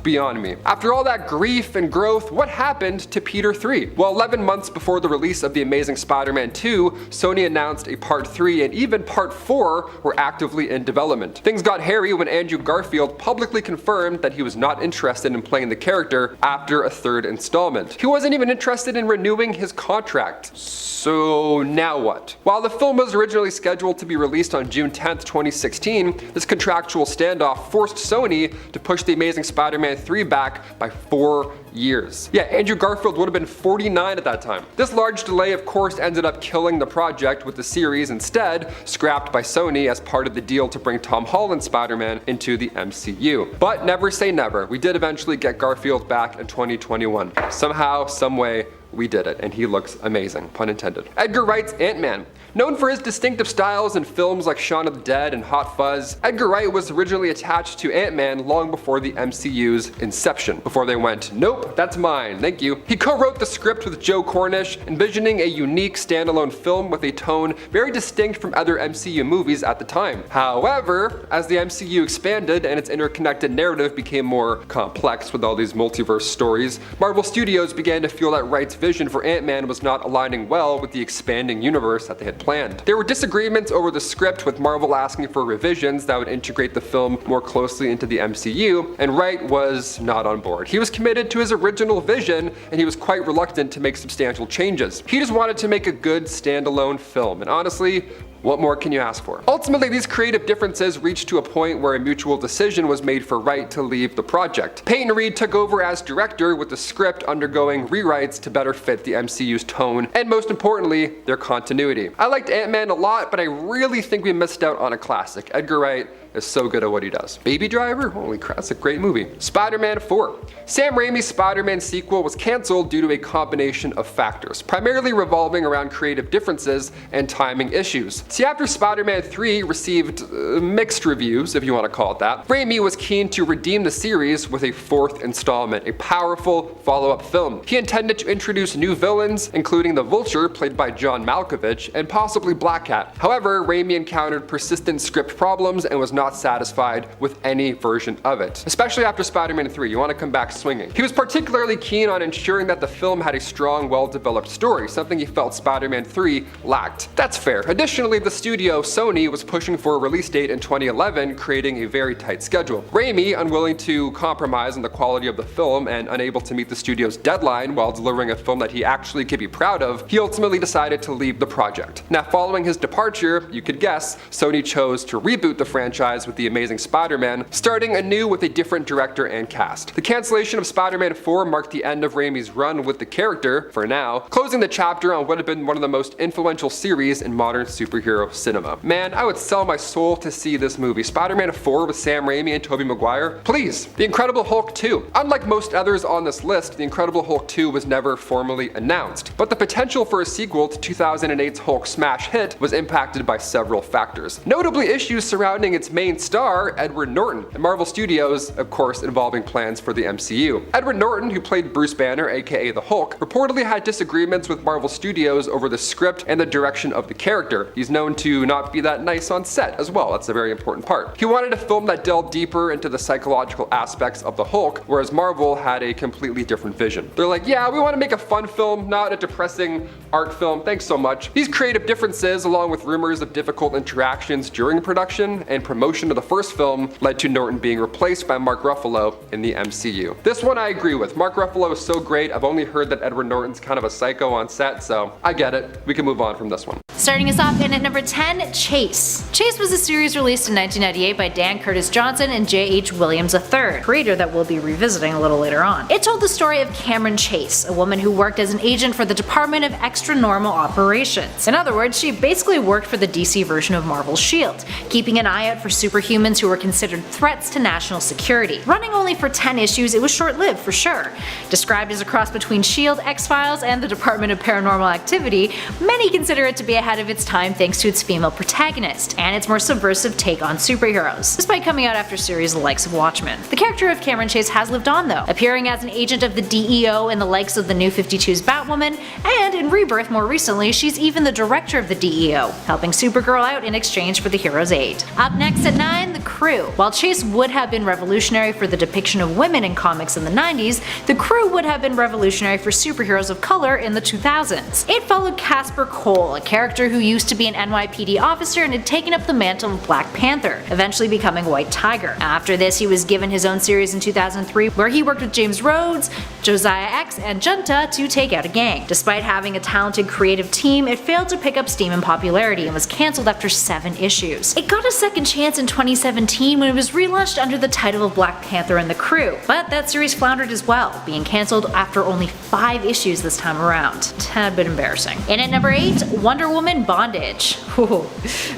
beyond me. After all that grief and growth, what happened to Peter 3? Well, 11 months before the release of The Amazing Spider-Man 2, Sony announced a Part 3 and even Part 4 were actively in development. Things got hairy when Andrew Garfield publicly confirmed that he was not interested in playing the character after a 3rd installment. He wasn't even interested in renewing his contract. So now what? While the film was originally scheduled to be released on June 10th, 2016, this contractual standoff forced Sony to push The Amazing Spider-Man 3 back by 4 years. Yeah, Andrew Garfield would have been 49 at that time. This large delay of course ended up killing the project, with the series instead scrapped by Sony as part of the deal to bring Tom Holland's Spider-Man into the MCU. But never say never, we did eventually get Garfield back in 2021. Somehow, someway, we did it, and he looks amazing, pun intended. Edgar Wright's Antman. Known for his distinctive styles in films like Shaun of the Dead and Hot Fuzz, Edgar Wright was originally attached to Ant-Man long before the MCU's inception, before they went, nope, that's mine, thank you. He co-wrote the script with Joe Cornish, envisioning a unique standalone film with a tone very distinct from other MCU movies at the time. However, as the MCU expanded and its interconnected narrative became more complex with all these multiverse stories, Marvel Studios began to feel that Wright's vision for Ant-Man was not aligning well with the expanding universe that they had planned. There were disagreements over the script, with Marvel asking for revisions that would integrate the film more closely into the MCU, and Wright was not on board. He was committed to his original vision, and he was quite reluctant to make substantial changes. He just wanted to make a good standalone film, and honestly, what more can you ask for? Ultimately, these creative differences reached to a point where a mutual decision was made for Wright to leave the project. Peyton Reed took over as director, with the script undergoing rewrites to better fit the MCU's tone, and most importantly, their continuity. I liked Ant-Man a lot, but I really think we missed out on a classic. Edgar Wright is so good at what he does. Baby Driver? Holy crap, it's a great movie. Spider-Man 4. Sam Raimi's Spider-Man sequel was cancelled due to a combination of factors, primarily revolving around creative differences and timing issues. See, after Spider-Man 3 received mixed reviews, if you want to call it that, Raimi was keen to redeem the series with a fourth installment, a powerful follow-up film. He intended to introduce new villains, including the Vulture, played by John Malkovich, and possibly Black Cat. However, Raimi encountered persistent script problems and was not satisfied with any version of it. Especially after Spider-Man 3, you want to come back swinging. He was particularly keen on ensuring that the film had a strong, well-developed story, something he felt Spider-Man 3 lacked. That's fair. Additionally, the studio, Sony, was pushing for a release date in 2011, creating a very tight schedule. Raimi, unwilling to compromise on the quality of the film and unable to meet the studio's deadline while delivering a film that he actually could be proud of, he ultimately decided to leave the project. Now, following his departure, you could guess, Sony chose to reboot the franchise with The Amazing Spider-Man, starting anew with a different director and cast. The cancellation of Spider-Man 4 marked the end of Raimi's run with the character, for now, closing the chapter on what had been one of the most influential series in modern superhero cinema. Man, I would sell my soul to see this movie. Spider-Man 4 with Sam Raimi and Tobey Maguire? Please! The Incredible Hulk 2. Unlike most others on this list, The Incredible Hulk 2 was never formally announced, but the potential for a sequel to 2008's Hulk smash hit was impacted by several factors. Notably issues surrounding its main star, Edward Norton, and Marvel Studios, of course, involving plans for the MCU. Edward Norton, who played Bruce Banner, aka the Hulk, reportedly had disagreements with Marvel Studios over the script and the direction of the character. He's known to not be that nice on set as well, that's a very important part. He wanted a film that delved deeper into the psychological aspects of the Hulk, whereas Marvel had a completely different vision. They're like, yeah, we want to make a fun film, not a depressing art film, thanks so much. These creative differences, along with rumors of difficult interactions during production and promotion of the first film, led to Norton being replaced by Mark Ruffalo in the MCU. This one I agree with. Mark Ruffalo is so great. I've only heard that Edward Norton's kind of a psycho on set, so I get it. We can move on from this one. Starting us off in at number 10, Chase. Chase was a series released in 1998 by Dan Curtis Johnson and J.H. Williams III, creator that we'll be revisiting a little later on. It told the story of Cameron Chase, a woman who worked as an agent for the Department of Extra Normal Operations. In other words, she basically worked for the DC version of Marvel's S.H.I.E.L.D., keeping an eye out for superhumans who were considered threats to national security. Running only for 10 issues, it was short-lived for sure. Described as a cross between S.H.I.E.L.D., X-Files, and the Department of Paranormal Activity, many consider it to be ahead of its time thanks to its female protagonist, and its more subversive take on superheroes, despite coming out after series the likes of Watchmen. The character of Cameron Chase has lived on though, appearing as an agent of the DEO in the likes of the New 52's Batwoman, and in Rebirth more recently, she's even the director of the DEO, helping Supergirl out in exchange for the hero's aid. Up next at 9, The Crew. While Chase would have been revolutionary for the depiction of women in comics in the 90s, The Crew would have been revolutionary for superheroes of color in the 2000s. It followed Casper Cole, a character who used to be an NYPD officer and had taken up the mantle of Black Panther, eventually becoming White Tiger. After this, he was given his own series in 2003 where he worked with James Rhodes, Josiah X, and Junta to take out a gang. Despite having a talented creative team, it failed to pick up steam and popularity and was cancelled after 7 issues. It got a second chance in 2017 when it was relaunched under the title of Black Panther and the Crew, but that series floundered as well, being cancelled after only 5 issues this time around. Tad bit embarrassing. In at number 8, Wonder Woman Bondage.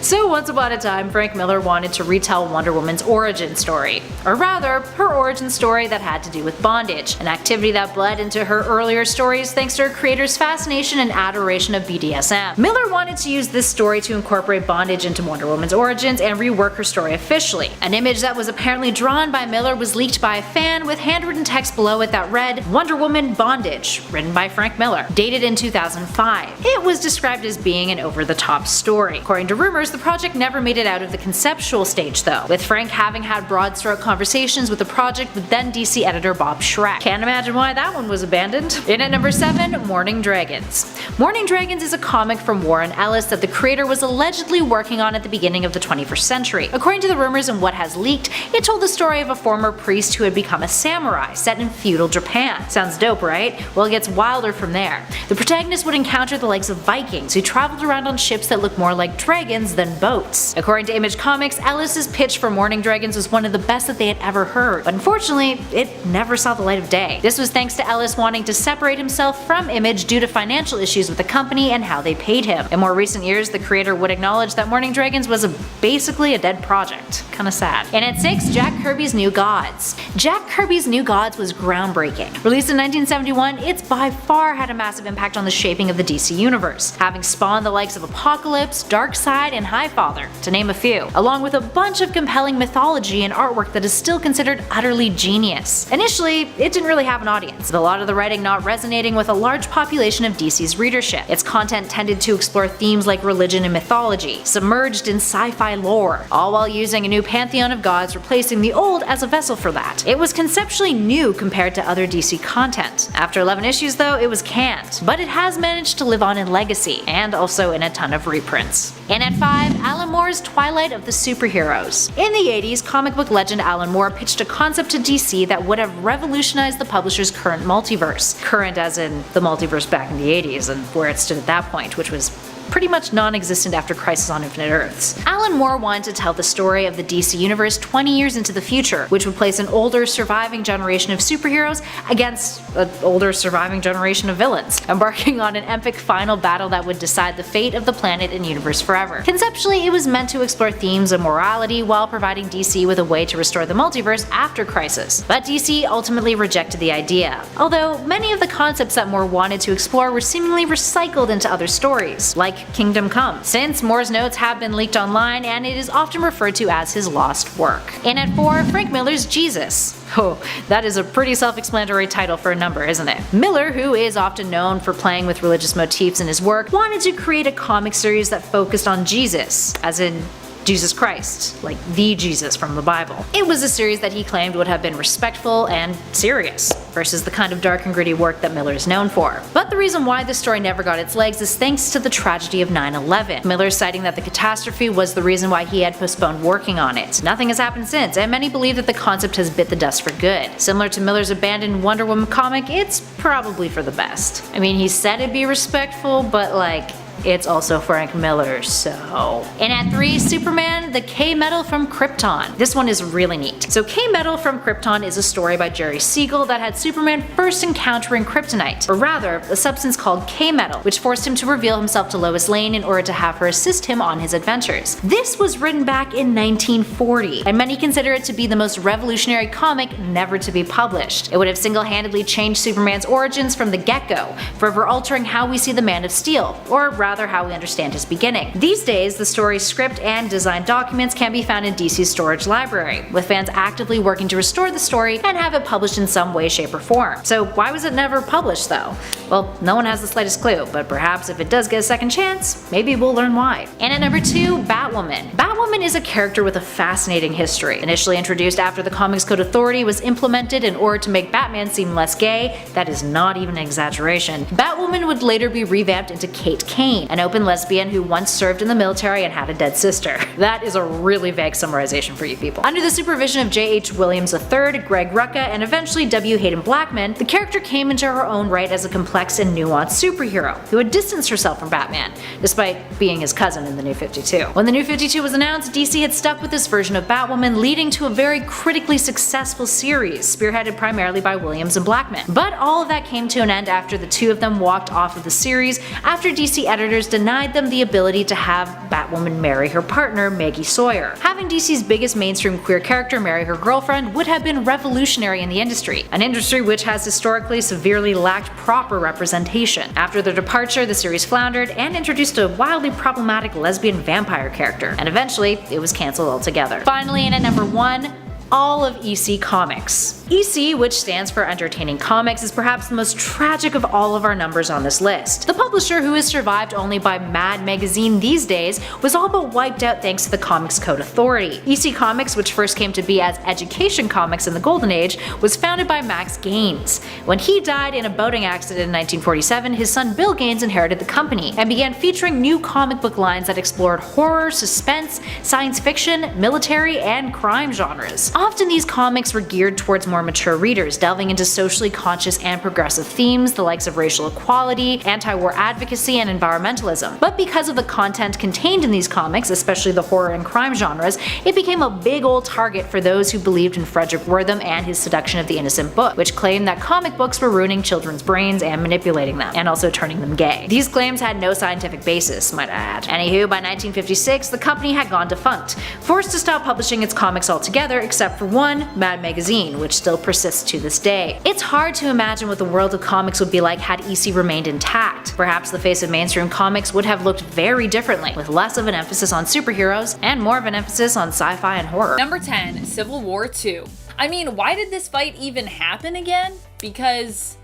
So once upon a time, Frank Miller wanted to retell Wonder Woman's origin story, or rather, her origin story that had to do with bondage, an activity that bled into her earlier stories thanks to her creator's fascination and adoration of BDSM. Miller wanted to use this story to incorporate bondage into Wonder Woman's origins and rework her story officially. An image that was apparently drawn by Miller was leaked by a fan with handwritten text below it that read, Wonder Woman Bondage, written by Frank Miller, dated in 2005. It was described as being an over-the-top story. According to rumors, the project never made it out of the conceptual stage though, with Frank having had broad-stroke conversations with the project with then DC editor Bob Schreck. Can't imagine why that one was abandoned. In at number 7, Morning Dragons. Morning Dragons is a comic from Warren Ellis that the creator was allegedly working on at the beginning of the 21st century. According to the rumors and what has leaked, it told the story of a former priest who had become a samurai set in feudal Japan. Sounds dope, right? Well, it gets wilder from there. The protagonist would encounter the likes of Vikings who traveled around on ships that looked more like dragons than boats. According to Image Comics, Ellis's pitch for Morning Dragons was one of the best that they had ever heard, but unfortunately, it never saw the light of day. This was thanks to Ellis wanting to separate himself from Image due to financial issues with the company and how they paid him. In more recent years, the creator would acknowledge that Morning Dragons was basically a dead project. Kinda sad. And at 6, Jack Kirby's New Gods. Jack Kirby's New Gods was groundbreaking. Released in 1971, it's by far had a massive impact on the shaping of the DC universe, having spawned the likes of Apocalypse, Darkseid, and Highfather, to name a few, along with a bunch of compelling mythology and artwork that is still considered utterly genius. Initially, it didn't really have an audience, with a lot of the writing not resonating with a large population of DC's readership. Its content tended to explore themes like religion and mythology, submerged in sci-fi lore, all while using a new pantheon of gods replacing the old as a vessel for that. It was conceptually new compared to other DC content. After 11 issues though, it was canned, but it has managed to live on in legacy, and also in a ton of reprints. And at 5, Alan Moore's Twilight of the Superheroes. In the 80s, comic book legend Alan Moore pitched a concept to DC that would have revolutionized the publisher's current multiverse. Current as in the multiverse back in the 80s and where it stood at that point, which was pretty much non-existent after Crisis on Infinite Earths. Alan Moore wanted to tell the story of the DC universe 20 years into the future, which would place an older surviving generation of superheroes against an older surviving generation of villains, embarking on an epic final battle that would decide the fate of the planet and universe forever. Conceptually, it was meant to explore themes of morality while providing DC with a way to restore the multiverse after Crisis, but DC ultimately rejected the idea, although many of the concepts that Moore wanted to explore were seemingly recycled into other stories, like Kingdom Come, since Moore's notes have been leaked online and it is often referred to as his lost work. And at 4, Frank Miller's Jesus. Oh, that is a pretty self-explanatory title for a number, isn't it? Miller, who is often known for playing with religious motifs in his work, wanted to create a comic series that focused on Jesus, as in Jesus Christ, like the Jesus from the Bible. It was a series that he claimed would have been respectful and serious, versus the kind of dark and gritty work that Miller is known for. But the reason why this story never got its legs is thanks to the tragedy of 9/11. Miller citing that the catastrophe was the reason why he had postponed working on it. Nothing has happened since, and many believe that the concept has bit the dust for good. Similar to Miller's abandoned Wonder Woman comic, it's probably for the best. I mean, he said it'd be respectful, but like, it's also Frank Miller, so. And at 3, Superman, the K-Metal from Krypton. This one is really neat. So K-Metal from Krypton is a story by Jerry Siegel that had Superman first encountering kryptonite, or rather, a substance called K-Metal, which forced him to reveal himself to Lois Lane in order to have her assist him on his adventures. This was written back in 1940, and many consider it to be the most revolutionary comic never to be published. It would have single-handedly changed Superman's origins from the get-go, forever altering how we see the Man of Steel, or rather how we understand his beginning. These days, the story's script and design documents can be found in DC's storage library, with fans actively working to restore the story and have it published in some way, shape, or form. So why was it never published though? Well, no one has the slightest clue, but perhaps if it does get a second chance, maybe we'll learn why. And at number 2, Batwoman. Batwoman is a character with a fascinating history. Initially introduced after the Comics Code Authority was implemented in order to make Batman seem less gay, that is not even an exaggeration. Batwoman would later be revamped into Kate Kane, an open lesbian who once served in the military and had a dead sister. That is a really vague summarization for you people. Under the supervision of J.H. Williams III, Greg Rucka, and eventually W. Hayden Blackman, the character came into her own right as a complex and nuanced superhero who had distanced herself from Batman, despite being his cousin in the New 52. When the New 52 was announced, DC had stuck with this version of Batwoman, leading to a very critically successful series, spearheaded primarily by Williams and Blackman. But all of that came to an end after the two of them walked off of the series, after DC editors denied them the ability to have Batwoman marry her partner, Maggie Sawyer. Having DC's biggest mainstream queer character marry her girlfriend would have been revolutionary in the industry, an industry which has historically severely lacked proper representation. After their departure, the series floundered and introduced a wildly problematic lesbian vampire character, and eventually it was cancelled altogether. Finally, and at number 1, all of EC Comics. EC, which stands for Entertaining Comics, is perhaps the most tragic of all of our numbers on this list. The publisher, who is survived only by Mad Magazine these days, was all but wiped out thanks to the Comics Code Authority. EC Comics, which first came to be as Education Comics in the Golden Age, was founded by Max Gaines. When he died in a boating accident in 1947, his son Bill Gaines inherited the company and began featuring new comic book lines that explored horror, suspense, science fiction, military, and crime genres. Often these comics were geared towards more mature readers, delving into socially conscious and progressive themes, the likes of racial equality, anti-war advocacy, and environmentalism. But because of the content contained in these comics, especially the horror and crime genres, it became a big old target for those who believed in Frederick Wortham and his seduction of the innocent book, which claimed that comic books were ruining children's brains and manipulating them, and also turning them gay. These claims had no scientific basis, might I add. Anywho, by 1956, the company had gone defunct, forced to stop publishing its comics altogether except for one, Mad Magazine, which still persists to this day. It's hard to imagine what the world of comics would be like had EC remained intact. Perhaps the face of mainstream comics would have looked very differently, with less of an emphasis on superheroes and more of an emphasis on sci-fi and horror. Number 10, Civil War II. I mean, why did this fight even happen again? Because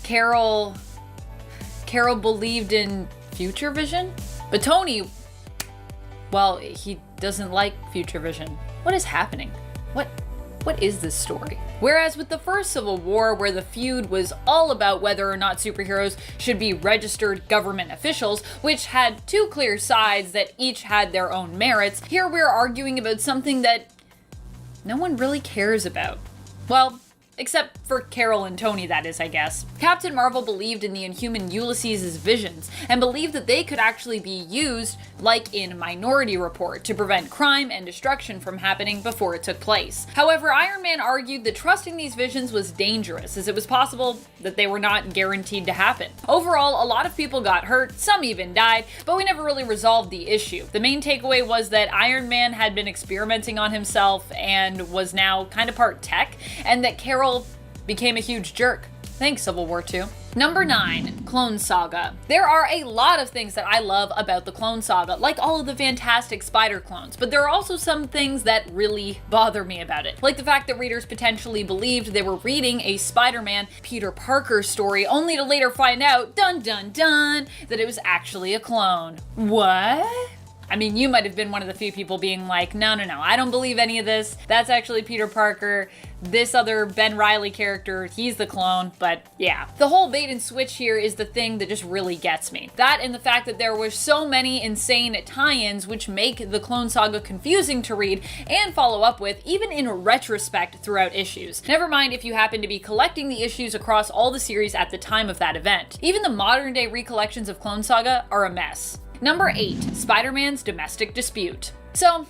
Carol believed in future vision? But Tony, well, he doesn't like future vision. What is happening? What is this story? Whereas with the first Civil War, where the feud was all about whether or not superheroes should be registered government officials, which had two clear sides that each had their own merits, here we're arguing about something that no one really cares about. Well, except for Carol and Tony, that is, I guess. Captain Marvel believed in the Inhuman Ulysses' visions, and believed that they could actually be used, like in Minority Report, to prevent crime and destruction from happening before it took place. However, Iron Man argued that trusting these visions was dangerous, as it was possible that they were not guaranteed to happen. Overall, a lot of people got hurt, some even died, but we never really resolved the issue. The main takeaway was that Iron Man had been experimenting on himself and was now kind of part tech, and that Carol became a huge jerk. Thanks, Civil War II. Number 9, Clone Saga. There are a lot of things that I love about the Clone Saga, like all of the fantastic spider clones, but there are also some things that really bother me about it. Like the fact that readers potentially believed they were reading a Spider-Man Peter Parker story, only to later find out, dun dun dun, that it was actually a clone. What? I mean, you might have been one of the few people being like, no, I don't believe any of this. That's actually Peter Parker. This other Ben Reilly character, he's the clone, but yeah. The whole bait and switch here is the thing that just really gets me. That and the fact that there were so many insane tie-ins which make the Clone Saga confusing to read and follow up with, even in retrospect throughout issues. Never mind if you happen to be collecting the issues across all the series at the time of that event. Even the modern day recollections of Clone Saga are a mess. Number 8, Spider-Man's domestic dispute. So,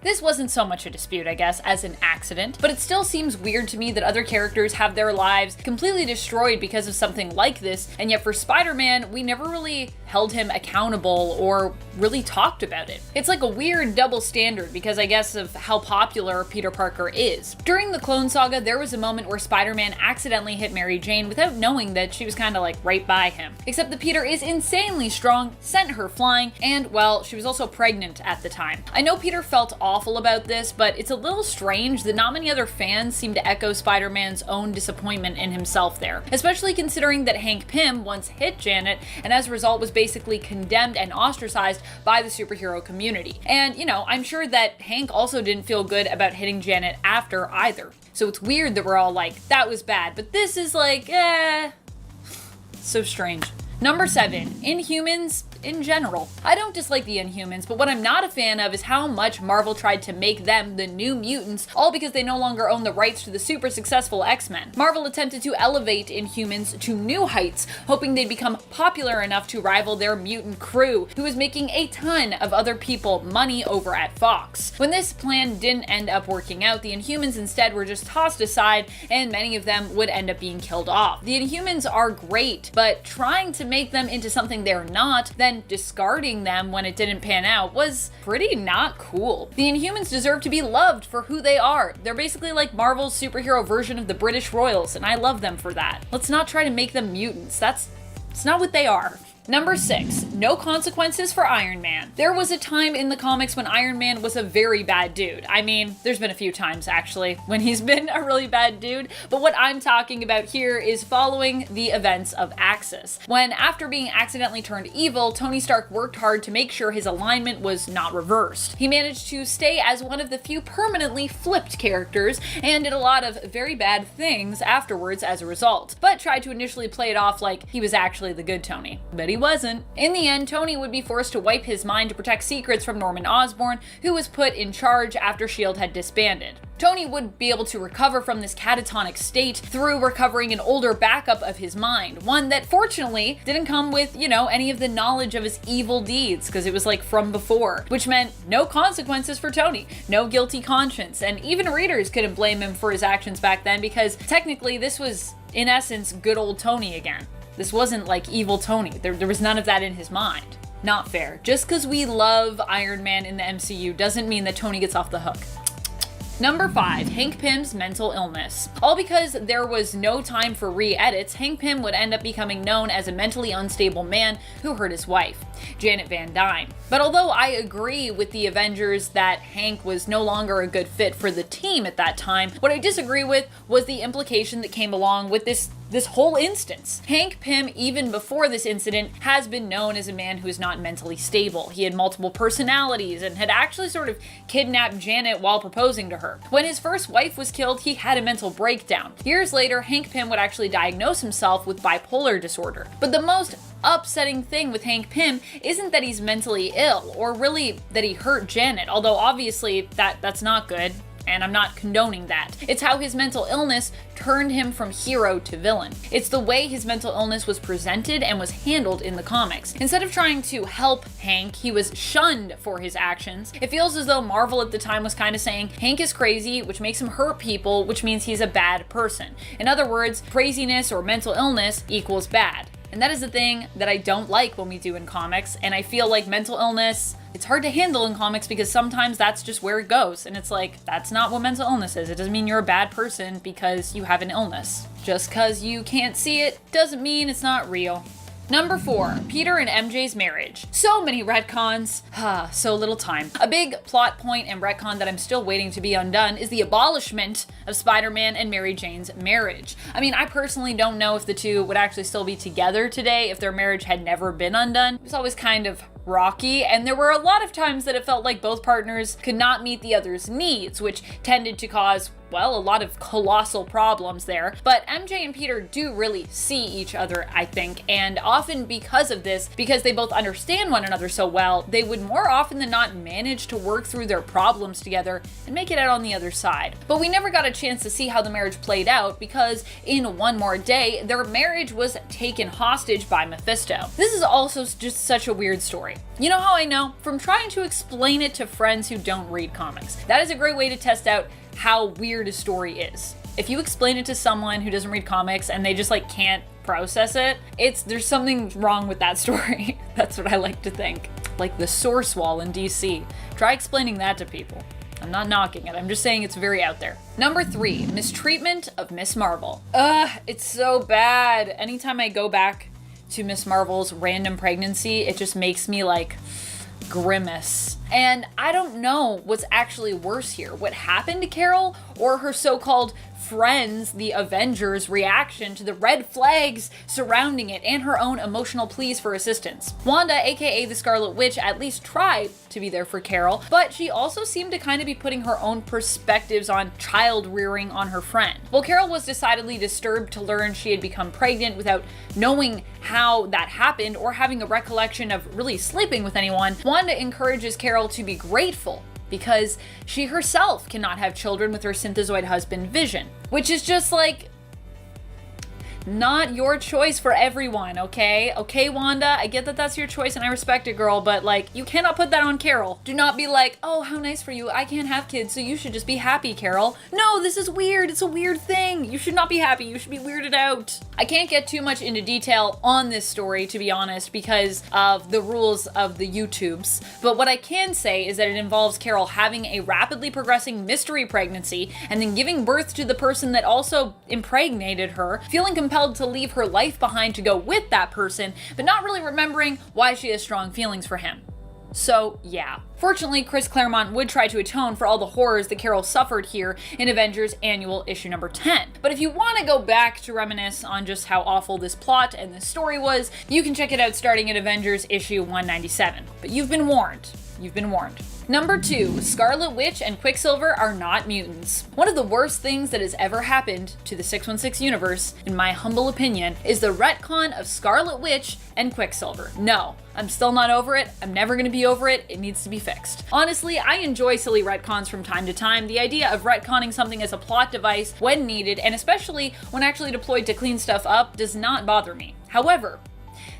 this wasn't so much a dispute, I guess, as an accident, but it still seems weird to me that other characters have their lives completely destroyed because of something like this, and yet for Spider-Man, we never really held him accountable or really talked about it. It's like a weird double standard because I guess of how popular Peter Parker is. During the Clone Saga, there was a moment where Spider-Man accidentally hit Mary Jane without knowing that she was kind of like right by him. Except that Peter is insanely strong, sent her flying, and well, she was also pregnant at the time. I know Peter felt awful about this, but it's a little strange that not many other fans seem to echo Spider-Man's own disappointment in himself there, especially considering that Hank Pym once hit Janet and as a result was basically condemned and ostracized by the superhero community. And, you know, I'm sure that Hank also didn't feel good about hitting Janet after either. So it's weird that we're all like, that was bad, but this is like, so strange. Number 7, Inhumans in general. I don't dislike the Inhumans, but what I'm not a fan of is how much Marvel tried to make them the New Mutants, all because they no longer own the rights to the super successful X-Men. Marvel attempted to elevate Inhumans to new heights, hoping they'd become popular enough to rival their mutant crew, who was making a ton of other people money over at Fox. When this plan didn't end up working out, the Inhumans instead were just tossed aside, and many of them would end up being killed off. The Inhumans are great, but trying to make them into something they're not, then discarding them when it didn't pan out was pretty not cool. The Inhumans deserve to be loved for who they are. They're basically like Marvel's superhero version of the British Royals, and I love them for that. Let's not try to make them mutants. It's not what they are. Number 6, no consequences for Iron Man. There was a time in the comics when Iron Man was a very bad dude. I mean, there's been a few times actually when he's been a really bad dude, but what I'm talking about here is following the events of Axis. When, after being accidentally turned evil, Tony Stark worked hard to make sure his alignment was not reversed. He managed to stay as one of the few permanently flipped characters and did a lot of very bad things afterwards as a result, but tried to initially play it off like he was actually the good Tony. But he wasn't. In the end, Tony would be forced to wipe his mind to protect secrets from Norman Osborn, who was put in charge after S.H.I.E.L.D. had disbanded. Tony would be able to recover from this catatonic state through recovering an older backup of his mind, one that fortunately didn't come with, any of the knowledge of his evil deeds, because it was like from before, which meant no consequences for Tony, no guilty conscience, and even readers couldn't blame him for his actions back then because technically this was, in essence, good old Tony again. This wasn't like evil Tony. There was none of that in his mind. Not fair. Just because we love Iron Man in the MCU doesn't mean that Tony gets off the hook. Number 5, Hank Pym's mental illness. All because there was no time for re-edits, Hank Pym would end up becoming known as a mentally unstable man who hurt his wife, Janet Van Dyne. But although I agree with the Avengers that Hank was no longer a good fit for the team at that time, what I disagree with was the implication that came along with this whole instance. Hank Pym, even before this incident, has been known as a man who is not mentally stable. He had multiple personalities and had actually sort of kidnapped Janet while proposing to her. When his first wife was killed, he had a mental breakdown. Years later, Hank Pym would actually diagnose himself with bipolar disorder. But the most upsetting thing with Hank Pym isn't that he's mentally ill, or really that he hurt Janet, although obviously that's not good. And I'm not condoning that. It's how his mental illness turned him from hero to villain. It's the way his mental illness was presented and was handled in the comics. Instead of trying to help Hank, he was shunned for his actions. It feels as though Marvel at the time was kind of saying, Hank is crazy, which makes him hurt people, which means he's a bad person. In other words, craziness or mental illness equals bad. And that is the thing that I don't like when we do in comics, and I feel like mental illness, it's hard to handle in comics because sometimes that's just where it goes, and it's like, that's not what mental illness is. It doesn't mean you're a bad person because you have an illness. Just because you can't see it doesn't mean it's not real. Number 4, Peter and MJ's marriage. So many retcons, so little time. A big plot point and retcon that I'm still waiting to be undone is the abolishment of Spider-Man and Mary Jane's marriage. I mean, I personally don't know if the two would actually still be together today if their marriage had never been undone. It was always kind of rocky, and there were a lot of times that it felt like both partners could not meet the other's needs, which tended to cause, well, a lot of colossal problems there. But MJ and Peter do really see each other, I think, and often because of this, because they both understand one another so well, they would more often than not manage to work through their problems together and make it out on the other side. But we never got a chance to see how the marriage played out because in One More Day, their marriage was taken hostage by Mephisto. This is also just such a weird story. You know how I know? From trying to explain it to friends who don't read comics. That is a great way to test out how weird a story is. If you explain it to someone who doesn't read comics and they just can't process it, there's something wrong with that story. That's what I like to think. Like the Source Wall in DC. Try explaining that to people. I'm not knocking it, I'm just saying it's very out there. Number 3, mistreatment of Miss Marvel. It's so bad. Anytime I go back to Miss Marvel's random pregnancy, it just makes me grimace. And I don't know what's actually worse here, what happened to Carol or her so-called friends, the Avengers' reaction to the red flags surrounding it and her own emotional pleas for assistance. Wanda, aka the Scarlet Witch, at least tried to be there for Carol, but she also seemed to kind of be putting her own perspectives on child rearing on her friend. While Carol was decidedly disturbed to learn she had become pregnant without knowing how that happened or having a recollection of really sleeping with anyone, Wanda encourages Carol to be grateful because she herself cannot have children with her synthezoid husband Vision, which is just not your choice for everyone, okay? Okay, Wanda, I get that that's your choice and I respect it, girl, but you cannot put that on Carol. Do not be oh, how nice for you. I can't have kids, so you should just be happy, Carol. No, this is weird. It's a weird thing. You should not be happy. You should be weirded out. I can't get too much into detail on this story, to be honest, because of the rules of the YouTubes. But what I can say is that it involves Carol having a rapidly progressing mystery pregnancy and then giving birth to the person that also impregnated her, feeling compelled to leave her life behind to go with that person, but not really remembering why she has strong feelings for him. So, yeah. Fortunately, Chris Claremont would try to atone for all the horrors that Carol suffered here in Avengers Annual issue number 10. But if you want to go back to reminisce on just how awful this plot and this story was, you can check it out starting at Avengers issue 197. But you've been warned. You've been warned. Number 2, Scarlet Witch and Quicksilver are not mutants. One of the worst things that has ever happened to the 616 universe, in my humble opinion, is the retcon of Scarlet Witch and Quicksilver. No, I'm still not over it. I'm never gonna be over it. It needs to be fixed. Honestly, I enjoy silly retcons from time to time. The idea of retconning something as a plot device when needed, and especially when actually deployed to clean stuff up, does not bother me. However,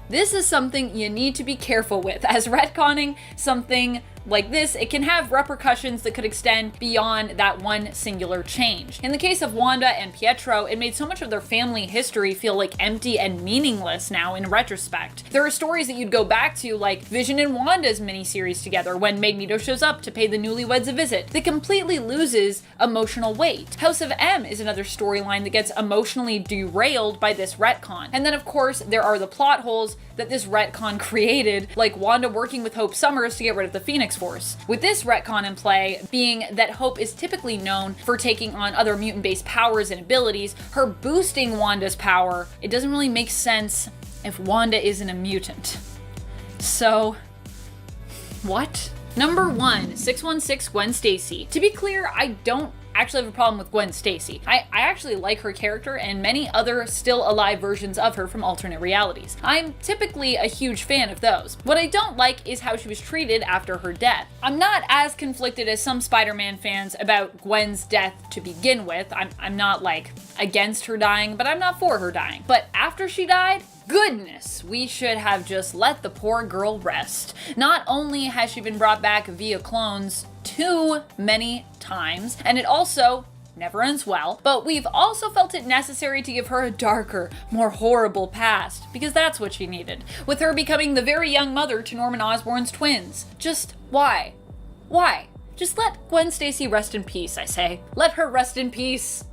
this is something you need to be careful with, as retconning something like this, it can have repercussions that could extend beyond that one singular change. In the case of Wanda and Pietro, it made so much of their family history feel like empty and meaningless now in retrospect. There are stories that you'd go back to, like Vision and Wanda's miniseries together when Magneto shows up to pay the newlyweds a visit, that completely loses emotional weight. House of M is another storyline that gets emotionally derailed by this retcon. And then of course, there are the plot holes that this retcon created, like Wanda working with Hope Summers to get rid of the Phoenix Force. With this retcon in play being that Hope is typically known for taking on other mutant-based powers and abilities, her boosting Wanda's power, it doesn't really make sense if Wanda isn't a mutant. So, what? Number 1, 616 Gwen Stacy. To be clear, I don't actually have a problem with Gwen Stacy. I actually like her character and many other still alive versions of her from alternate realities. I'm typically a huge fan of those. What I don't like is how she was treated after her death. I'm not as conflicted as some Spider-Man fans about Gwen's death to begin with. I'm not like against her dying, but I'm not for her dying. But after she died, goodness, we should have just let the poor girl rest. Not only has she been brought back via clones too many times, and it also never ends well, but we've also felt it necessary to give her a darker, more horrible past, because that's what she needed, with her becoming the very young mother to Norman Osborn's twins. Just why? Why? Just let Gwen Stacy rest in peace, I say. Let her rest in peace.